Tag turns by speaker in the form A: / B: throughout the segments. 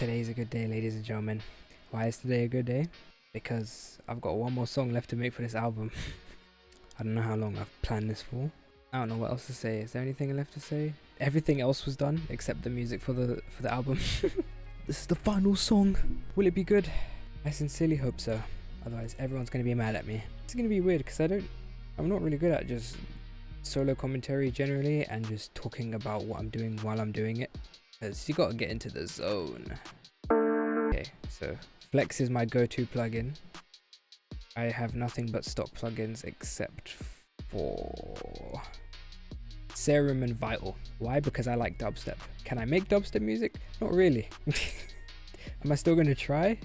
A: Today's a good day, ladies and gentlemen. Why is today a good day? Because I've got one more song left to make for this album. I don't know how long I've planned this for. I don't know what else to say. Is there anything left to say? Everything else was done except the music for the album. This is the final song. Will it be good? I sincerely hope so. Otherwise, everyone's gonna be mad at me. It's gonna be weird because I'm not really good at just solo commentary generally and just talking about what I'm doing while I'm doing it. Because you gotta get into the zone. Okay, so Flex is my go-to plugin. I have nothing but stock plugins except for Serum and Vital. Why? Because I like dubstep. Can I make dubstep music? Not really. Am I still gonna try?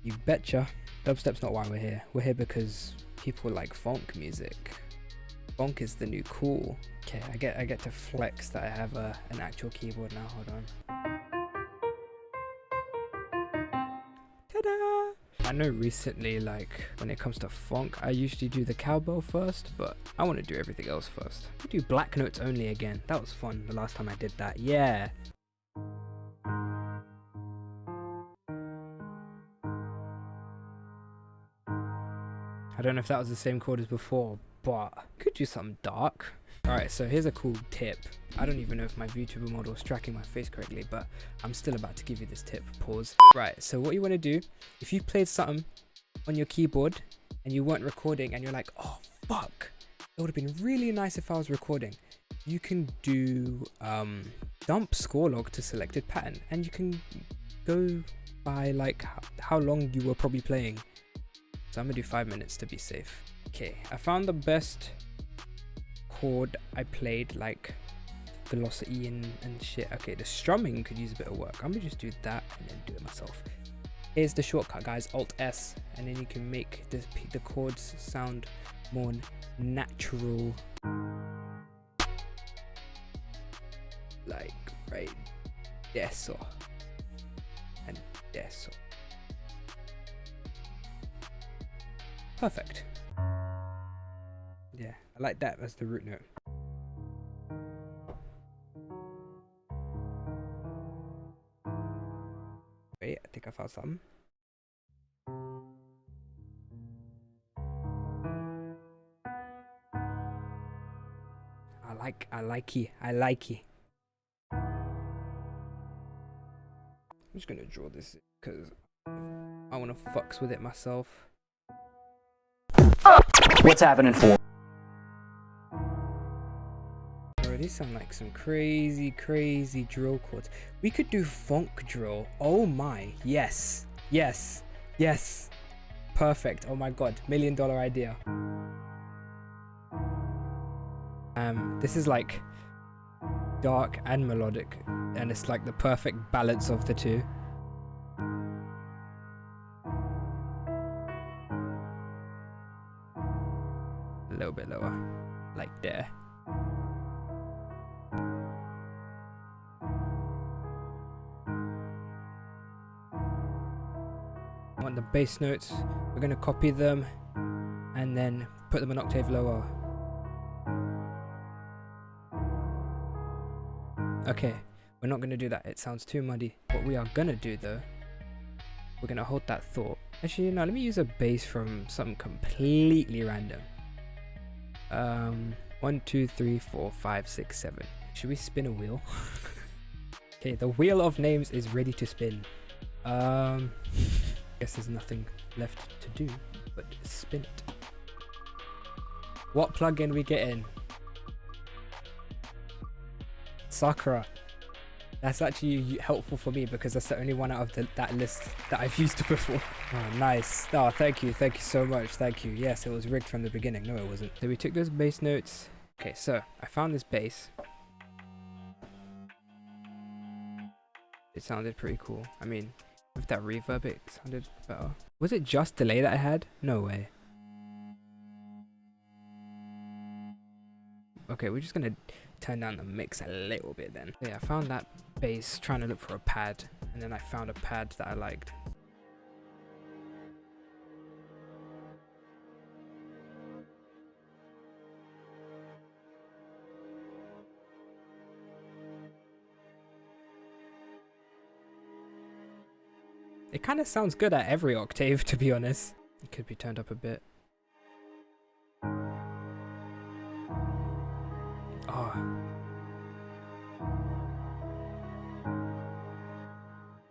A: You betcha. Dubstep's not why we're here. We're here because people like Phonk music. Phonk is the new cool. Okay, I get to flex that I have an actual keyboard now. Hold on. Ta-da! I know recently, like, when it comes to Phonk, I usually do the cowbell first, but I want to do everything else first. I do black notes only again. That was fun the last time I did that. Yeah! I don't know if that was the same chord as before, but could do something dark. Alright, so here's a cool tip. I don't even know if my VTuber model is tracking my face correctly, but I'm still about to give you this tip. Pause. Right, so what you want to do, if you played something on your keyboard and you weren't recording and you're like, oh fuck, it would have been really nice if I was recording. You can do dump score log to selected pattern, and you can go by like how long you were probably playing. So I'm gonna do 5 minutes to be safe. Okay, I found the best chord I played, like velocity and shit. Okay, the strumming could use a bit of work. I'm gonna just do that and then do it myself. Here's the shortcut, guys. Alt S, and then you can make the chords sound more natural. Like right there, so and there, so. Perfect. Yeah, I like that as the root note. Wait, I think I found something. I like it. I'm just gonna draw this because I wanna fucks with it myself.
B: What's happening for?
A: Bro, these sound like some crazy drill chords. We could do Phonk drill. Oh my, yes. Perfect. Oh my god, $1 million idea. This is like dark and melodic, and it's like the perfect balance of the two. A little bit lower, like there. I want the bass notes. We're gonna copy them and then put them an octave lower. Okay, we're not gonna do that. It sounds too muddy. What we are gonna do though, we're gonna hold that thought. Actually, no, let me use a bass from something completely random. 1, 2, 3, 4, 5, 6, 7. Should we spin a wheel? Okay, the wheel of names is ready to spin. Guess there's nothing left to do but spin it. What plugin we get in? Sakura. That's actually helpful for me because that's the only one out of that list that I've used before. Oh, nice. Oh, thank you so much. Thank you. Yes, it was rigged from the beginning. No, it wasn't. So we took those bass notes. Okay, so I found this bass. It sounded pretty cool. I mean, with that reverb, it sounded better. Was it just delay that I had? No way. Okay, we're just gonna turn down the mix a little bit then. Yeah, I found that bass trying to look for a pad, and then I found a pad that I liked. It kind of sounds good at every octave, to be honest. It could be turned up a bit. Oh.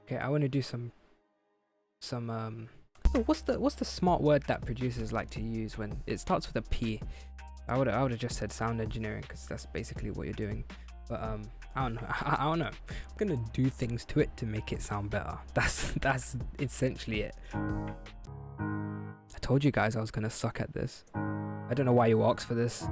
A: Okay, I want to do some oh, what's the smart word that producers like to use when it starts with a P? I would have just said sound engineering, because that's basically what you're doing. But I don't know. I don't know. I'm gonna do things to it to make it sound better. That's essentially it. I told you guys I was gonna suck at this. I don't know why you asked for this.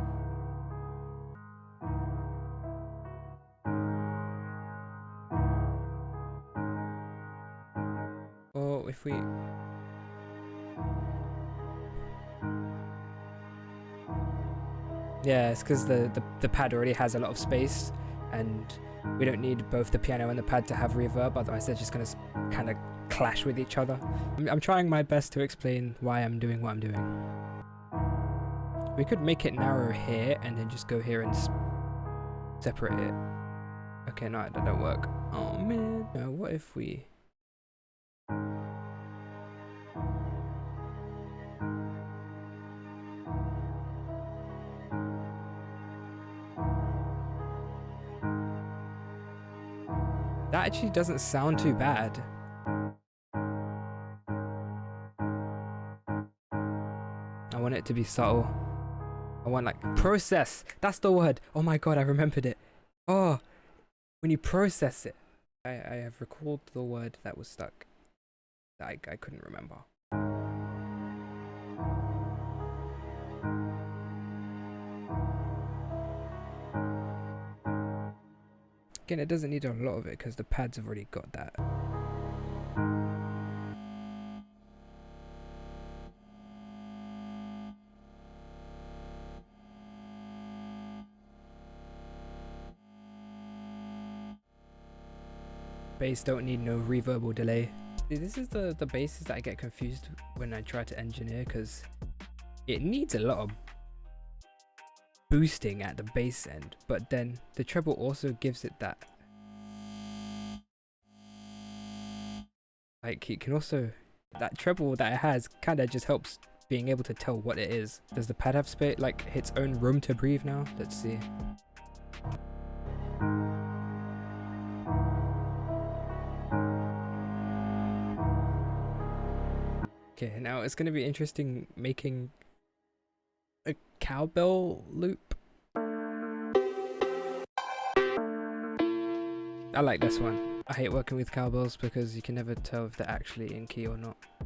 A: Oh, if we... Yeah, it's because the pad already has a lot of space, and we don't need both the piano and the pad to have reverb, otherwise they're just going to kind of clash with each other. I'm trying my best to explain why I'm doing what I'm doing. We could make it narrow here and then just go here and separate it. Okay, no, that don't work. Oh man. No, what if we... That actually doesn't sound too bad. I want it to be subtle. I want like process. That's the word. Oh my god, I remembered it. Oh, when you process it. I have recalled the word that was stuck. That I couldn't remember. Again, it doesn't need a lot of it because the pads have already got that. Bass don't need no reverb or delay. See, this is the basses that I get confused when I try to engineer, because it needs a lot of boosting at the bass end, but then the treble also gives it that, like, it can also, that treble that it has kind of just helps being able to tell what it is. Does the pad have space, like its own room to breathe now? Let's see. Okay, now it's going to be interesting making a cowbell loop. I like this one. I hate working with cowbells because you can never tell if they're actually in key or not. I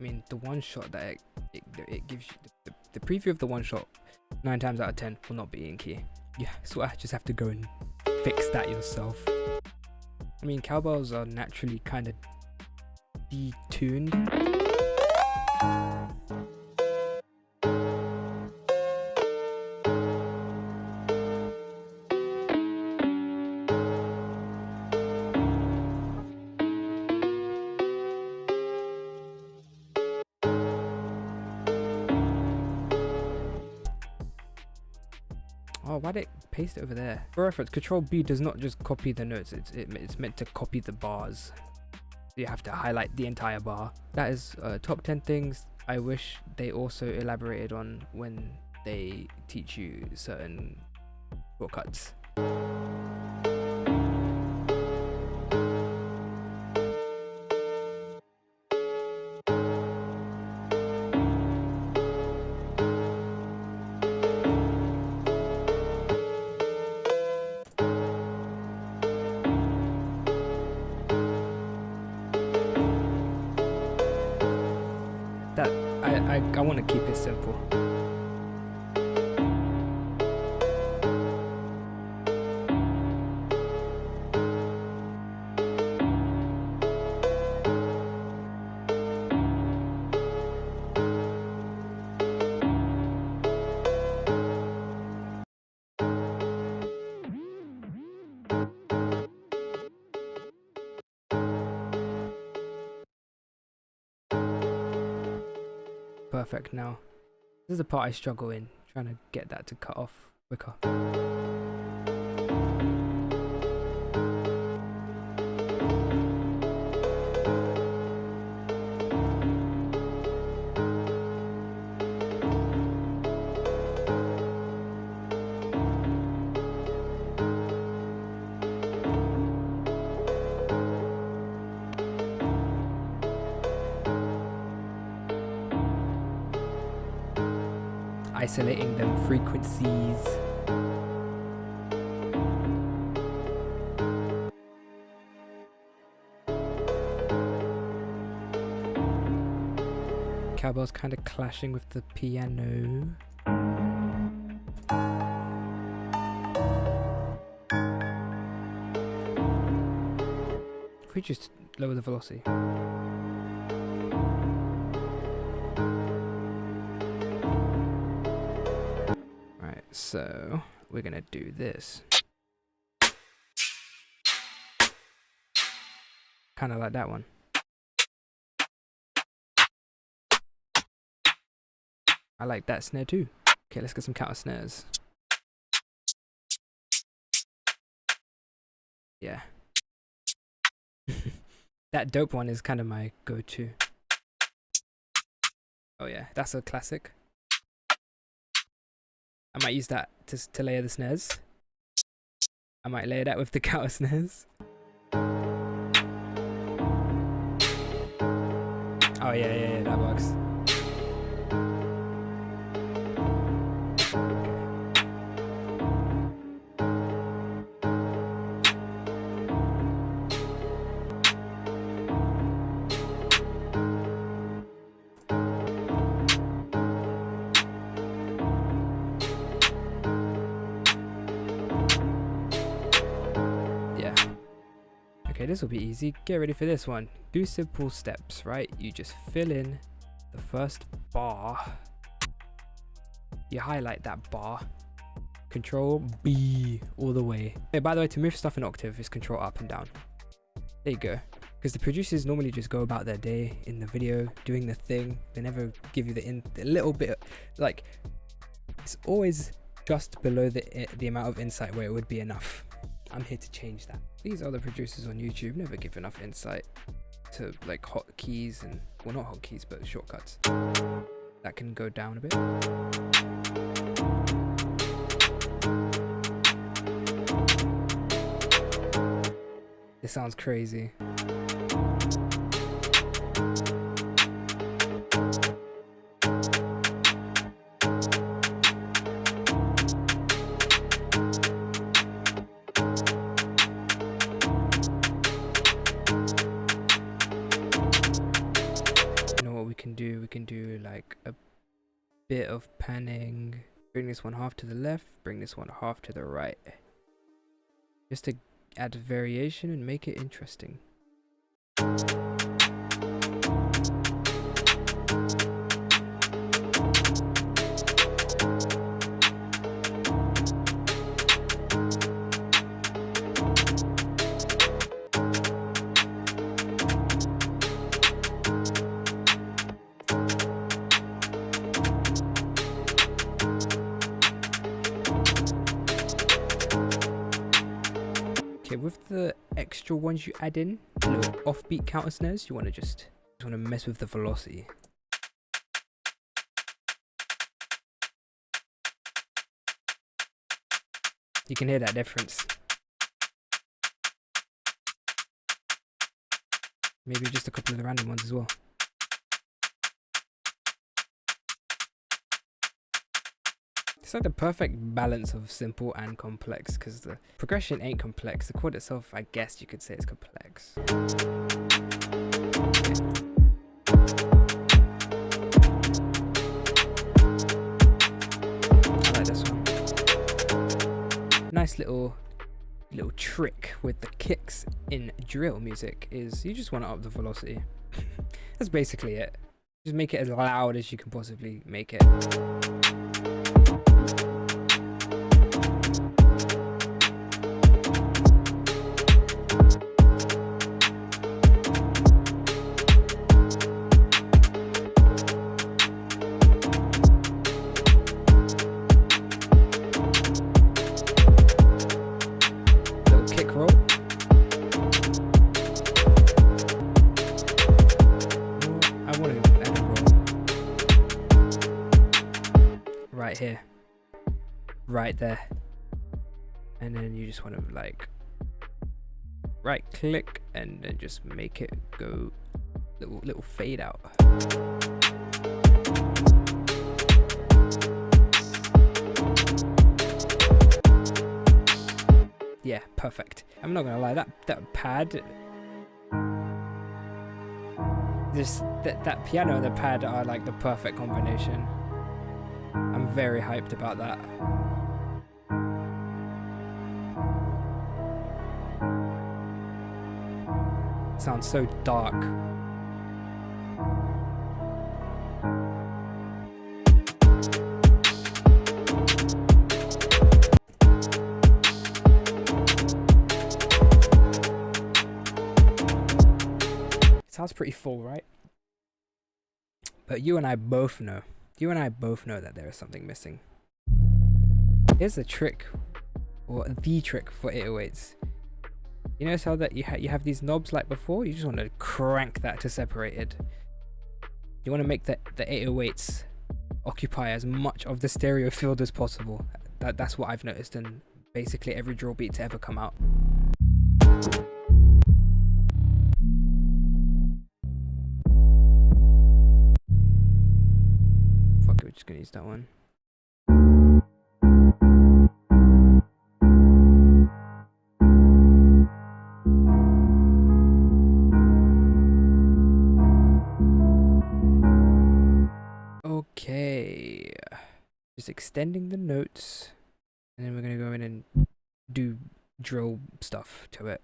A: mean, the one shot that it gives you, the preview of the one shot, 9 times out of 10 will not be in key. Yeah, so I just have to go and fix that yourself. I mean, cowbells are naturally kind of detuned. Oh, why'd it paste it over there? For reference, Control B does not just copy the notes, it's meant to copy the bars. You have to highlight the entire bar. That is top 10 things I wish they also elaborated on when they teach you certain shortcuts. I want to keep it simple. Perfect. Now this is the part I struggle in, trying to get that to cut off quicker. isolating them frequencies. Cowbell's kind of clashing with the piano. If we just lower the velocity. Right, so we're gonna do this. Kind of like that one. I like that snare too. Okay, let's get some counter snares. Yeah. That dope one is kind of my go-to. Oh yeah, that's a classic. I might use that to layer the snares. I might layer that with the counter snares. Oh yeah, that works. Okay, this will be easy. Get ready for this one. Do simple steps, right? You just fill in the first bar. You highlight that bar. Control B all the way. Hey, by the way, to move stuff in octave is control up and down. There you go. Because the producers normally just go about their day in the video, doing the thing. They never give you the little bit, like, it's always just below the amount of insight where it would be enough. I'm here to change that. These other producers on YouTube never give enough insight to like hotkeys and, well, not hotkeys, but shortcuts. That can go down a bit. This sounds crazy. We can do like a bit of panning. Bring this one half to the left, bring this one half to the right. Just to add variation and make it interesting. Okay, with the extra ones you add in, little offbeat counter snares, you want to just want to mess with the velocity. You can hear that difference. Maybe just a couple of the random ones as well. It's like the perfect balance of simple and complex, because the progression ain't complex. The chord itself, I guess you could say, is complex. I like this one. Nice little trick with the kicks in drill music is you just want to up the velocity. That's basically it. Just make it as loud as you can possibly make it. Right here, right there, and then you just want to like right click and then just make it go little fade out. Yeah, perfect. I'm not gonna lie, that pad, that piano and the pad are like the perfect combination. I'm very hyped about that. It sounds so dark. It sounds pretty full, right? But you and I both know that there is something missing. Here's a trick, or the trick for 808s. You notice how that you have these knobs like before? You just want to crank that to separated. You want to make the 808s occupy as much of the stereo field as possible. That's what I've noticed in basically every drill beat to ever come out. Fuck it, we're just gonna use that one. Okay, just extending the notes, and then we're gonna go in and do drill stuff to it.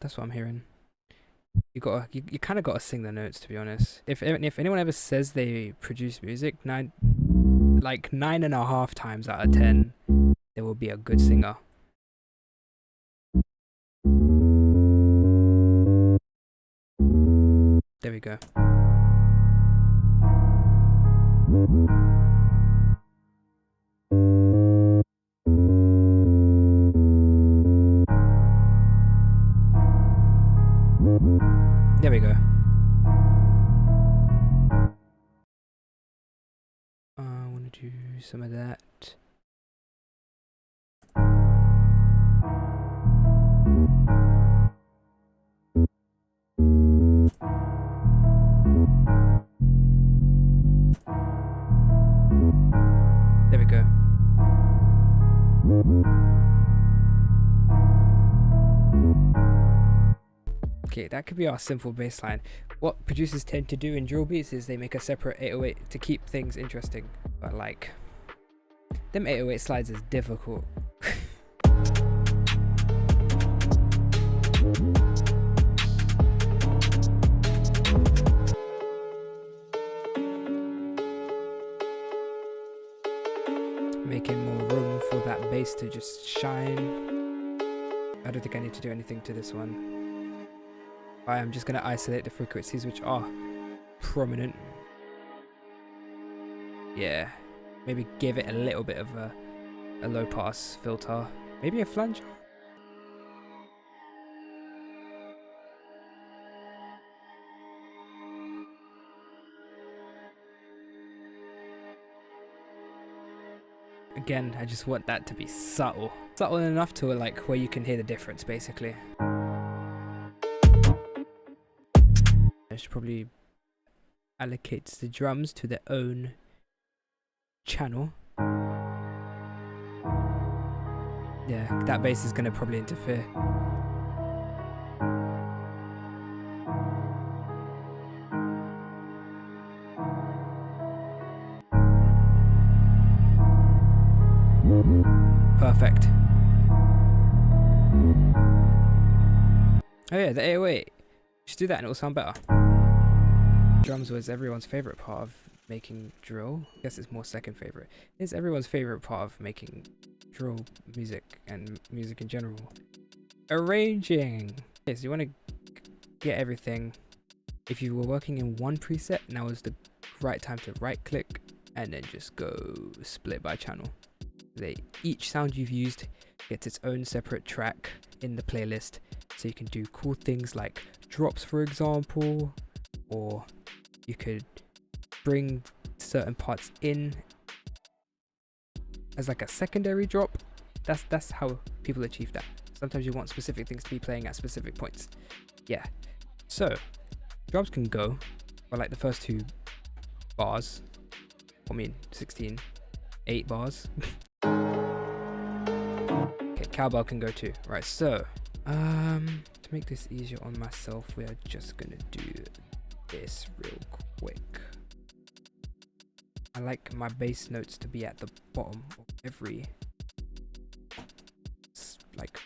A: That's what I'm hearing. You kind of gotta sing the notes, to be honest. If anyone ever says they produce music, 9.5 times out of 10, they will be a good singer. There we go. There we go. I want to do some of that. There we go. Okay, that could be our simple bass line. What producers tend to do in drill beats is they make a separate 808 to keep things interesting. But like, them 808 slides is difficult. Making more room for that bass to just shine. I don't think I need to do anything to this one. I'm just going to isolate the frequencies which are prominent. Yeah, maybe give it a little bit of a low pass filter. Maybe a flanger. Again, I just want that to be subtle. Subtle enough to like where you can hear the difference basically. I should probably allocate the drums to their own channel. Yeah, that bass is going to probably interfere. Perfect. Oh yeah, the 808. Just do that and it will sound better. Drums was everyone's favorite part of making drill. I guess it's more second favorite. It's everyone's favorite part of making drill music and music in general. Arranging. Okay, so you want to get everything. If you were working in one preset, now is the right time to right click and then just go split by channel. Each sound you've used gets its own separate track in the playlist, So you can do cool things like drops, for example, or you could bring certain parts in as like a secondary drop. That's how people achieve that. Sometimes you want specific things to be playing at specific points. Yeah. So drops can go for like the first 2 bars. 16, 8 bars. Okay, cowbell can go too. Right, so to make this easier on myself, we are just gonna do this real quick. I like my bass notes to be at the bottom of every like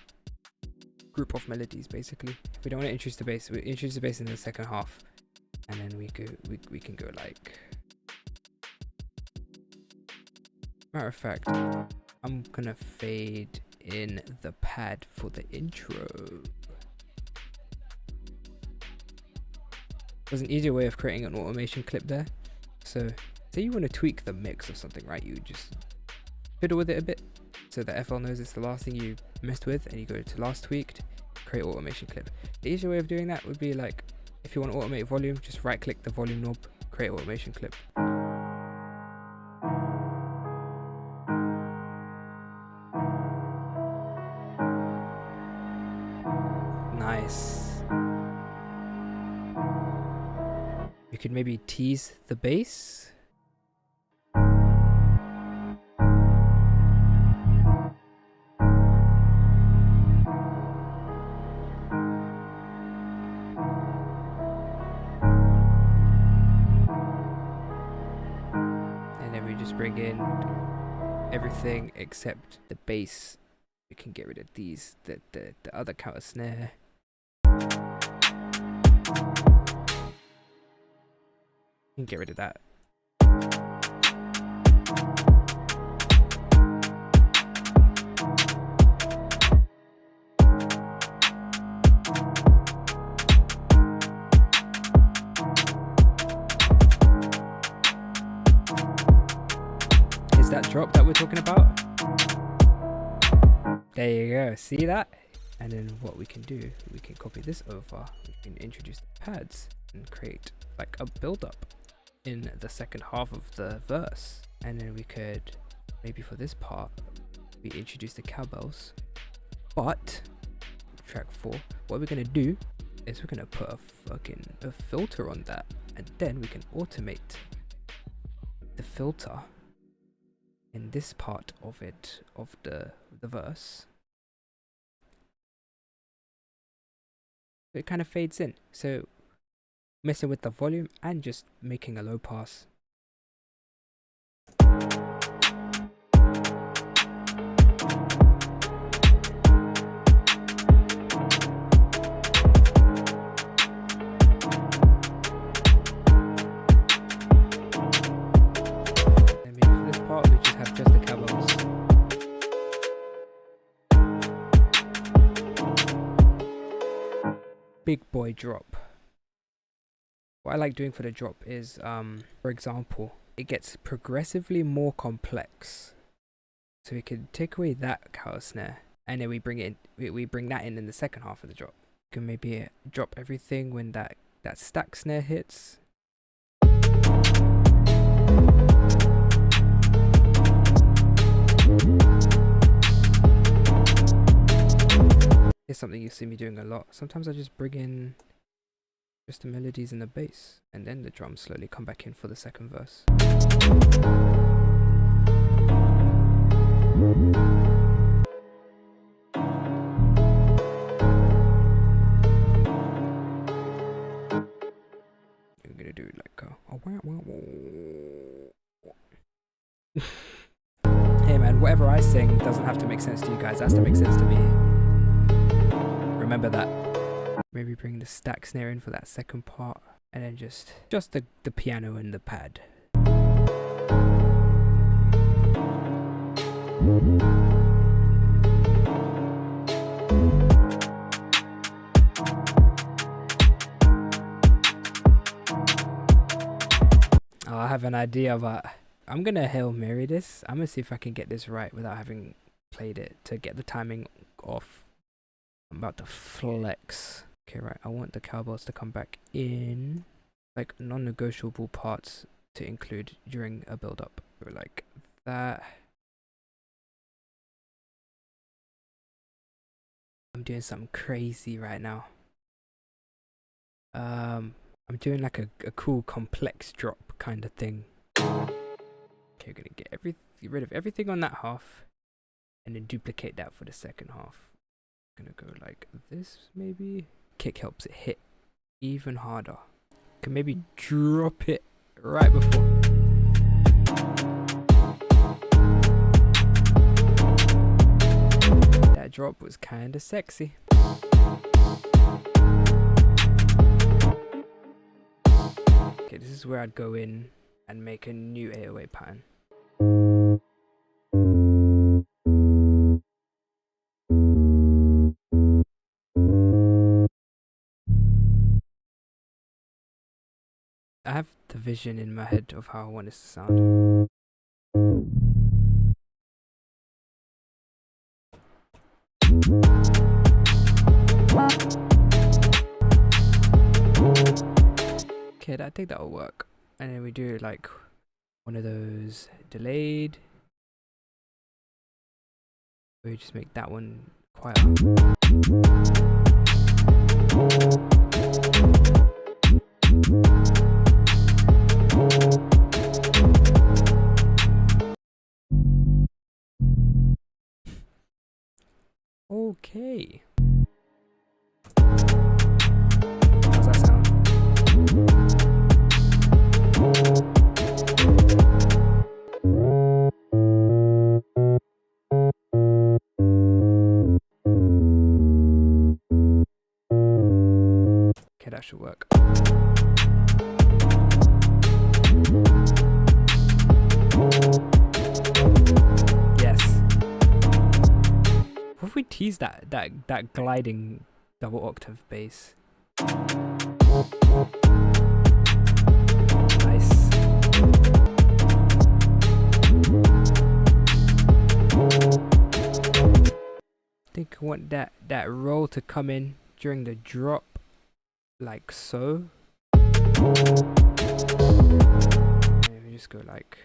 A: group of melodies. Basically, if we don't want to introduce the bass, we introduce the bass in the second half, and then we can go like. Matter of fact, I'm gonna fade in the pad for the intro. There's an easier way of creating an automation clip there. So say you want to tweak the mix of something, right? You just fiddle with it a bit so that FL knows it's the last thing you messed with, and you go to last tweaked, create automation clip. The easier way of doing that would be like, if you want to automate volume, just right click the volume knob, create automation clip. Nice. You could maybe tease the bass. And then we just bring in everything except the bass. We can get rid of these, the other counter snare. You can get rid of that. Is that drop that we're talking about? There you go, see that? And then what we can do, we can copy this over, we can introduce the pads and create like a build up in the second half of the verse. And then we could, maybe for this part, we introduce the cowbells. But track 4, what we're gonna do is we're gonna put a filter on that, and then we can automate the filter in this part of it, of the verse. It kind of fades in, so messing with the volume and just making a low pass. And maybe for this part we just have just the cowbells. Big boy drop. What I like doing for the drop is, for example, it gets progressively more complex. So we could take away that counter snare, and then we bring it in, we bring that in the second half of the drop. You can maybe drop everything when that stack snare hits. It's something you see me doing a lot. Sometimes I just bring in just the melodies and the bass, and then the drums slowly come back in for the second verse. We're gonna do like hey man, whatever I sing doesn't have to make sense to you guys, it has to make sense to me. Remember that. Maybe bring the stack snare in for that second part, and then just the piano and the pad. Oh, I have an idea, but I'm gonna Hail Mary this. I'm gonna see if I can get this right without having played it, to get the timing off I'm about to flex. Okay, right. I want the cowbells to come back in. Like non-negotiable parts to include during a build-up. Like that. I'm doing something crazy right now. I'm doing like a cool complex drop kind of thing. Okay, gonna get rid of everything on that half, and then duplicate that for the second half. Gonna go like this maybe. Kick helps it hit even harder. Can maybe drop it right before. That drop was kind of sexy. Okay, this is where I'd go in and make a new 808 pattern. I have the vision in my head of how I want this to sound. Okay, I think that'll work. And then we do like one of those delayed. We just make that one quieter. Okay. How's that sound? Okay, that should work. Yes. What if we tease that gliding double octave bass? Nice. I think I want that roll to come in during the drop, like so. And we just go like.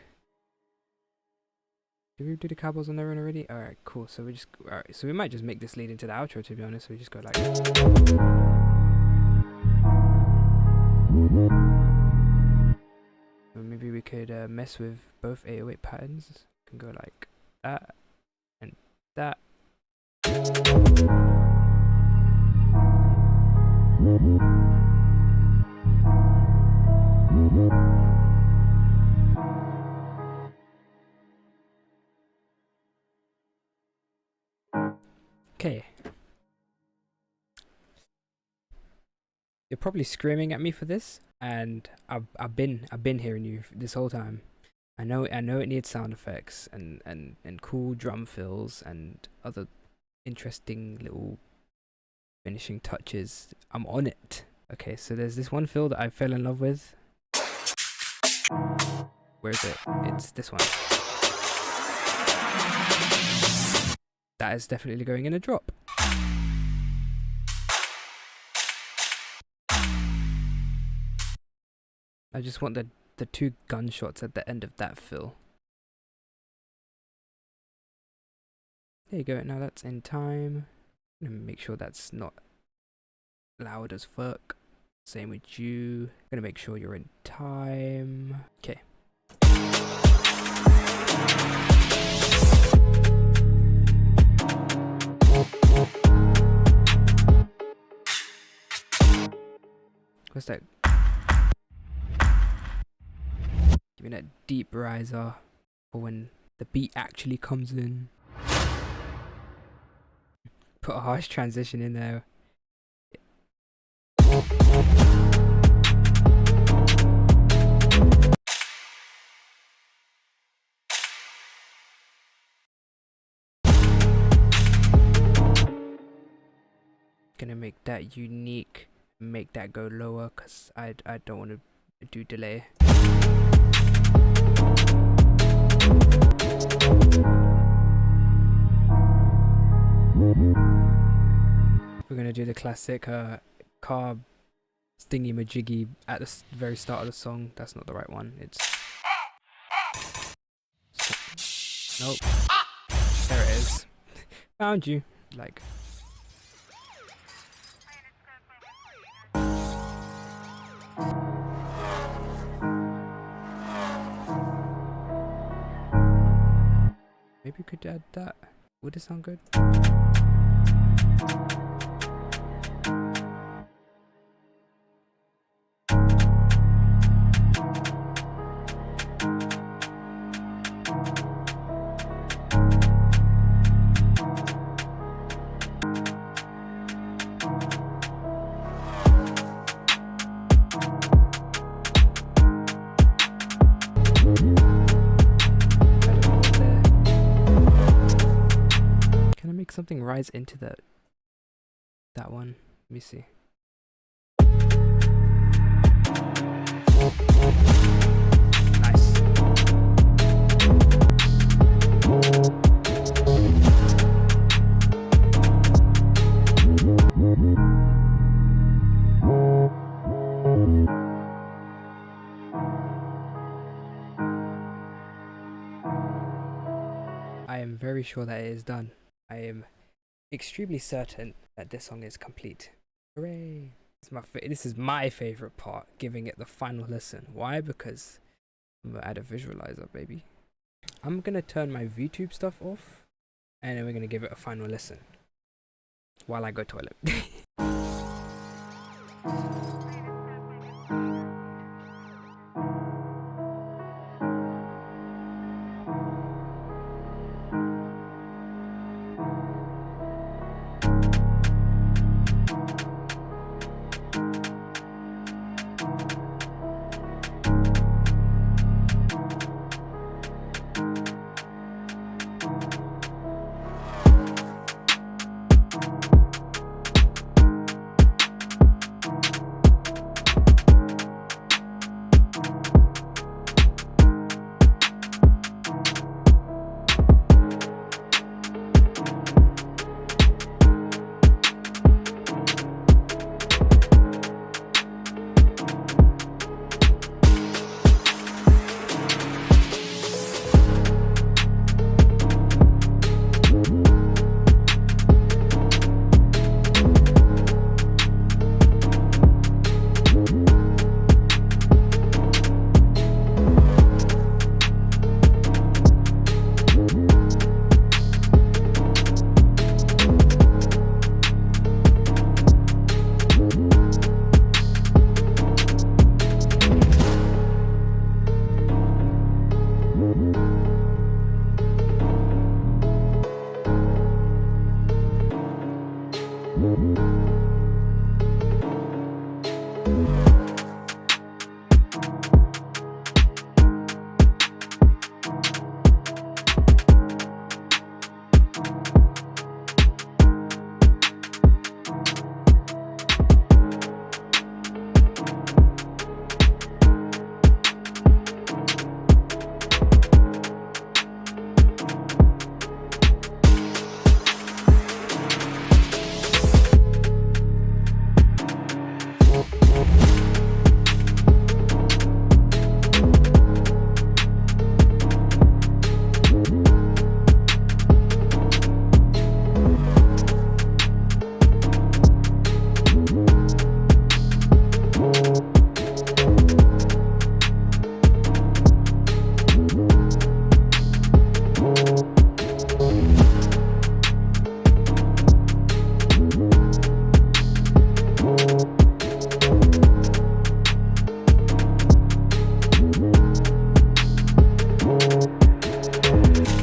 A: Did we do the cowbells on their own already? Alright, cool. So we just alright, so we might just make this lead into the outro, to be honest. We just go like, or maybe we could mess with both 808 patterns. We can go like that and that. Okay. You're probably screaming at me for this, and I've been hearing you this whole time. I know it needs sound effects and cool drum fills and other interesting little finishing touches. I'm on it. Okay, so there's this one fill that I fell in love with. Where is it? It's this one. That is definitely going in a drop. I just want the two gunshots at the end of that fill. There you go. Now that's in time. I'm gonna make sure that's not loud as fuck. Same with you. I'm gonna make sure you're in time. Okay. What's that? Give me that deep riser for when the beat actually comes in. Put a harsh transition in there. Gonna make that unique, make that go lower, cause I don't want to do delay. do the classic car stingy majiggy at the very start of the song. That's not the right one. It's nope. There it is. Found you. Like. Maybe we could add that. Would it sound good? Something rise into that one. Let me see. Nice. I am very sure that it is done. I am extremely certain that this song is complete. Hooray! This is my favorite part, giving it the final listen. Why? Because I'm gonna add a visualizer, baby. I'm gonna turn my VTube stuff off, and then we're gonna give it a final listen while I go toilet.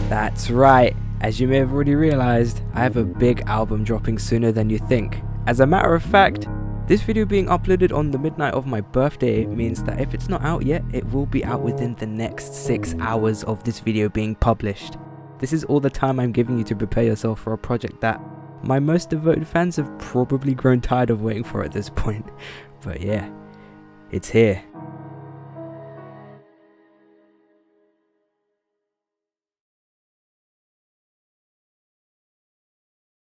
A: That's right, as you may have already realized, I have a big album dropping sooner than you think. As a matter of fact, this video being uploaded on the midnight of my birthday means that if it's not out yet, it will be out within the next 6 hours of this video being published. This is all the time I'm giving you to prepare yourself for a project that my most devoted fans have probably grown tired of waiting for at this point. But yeah, it's here.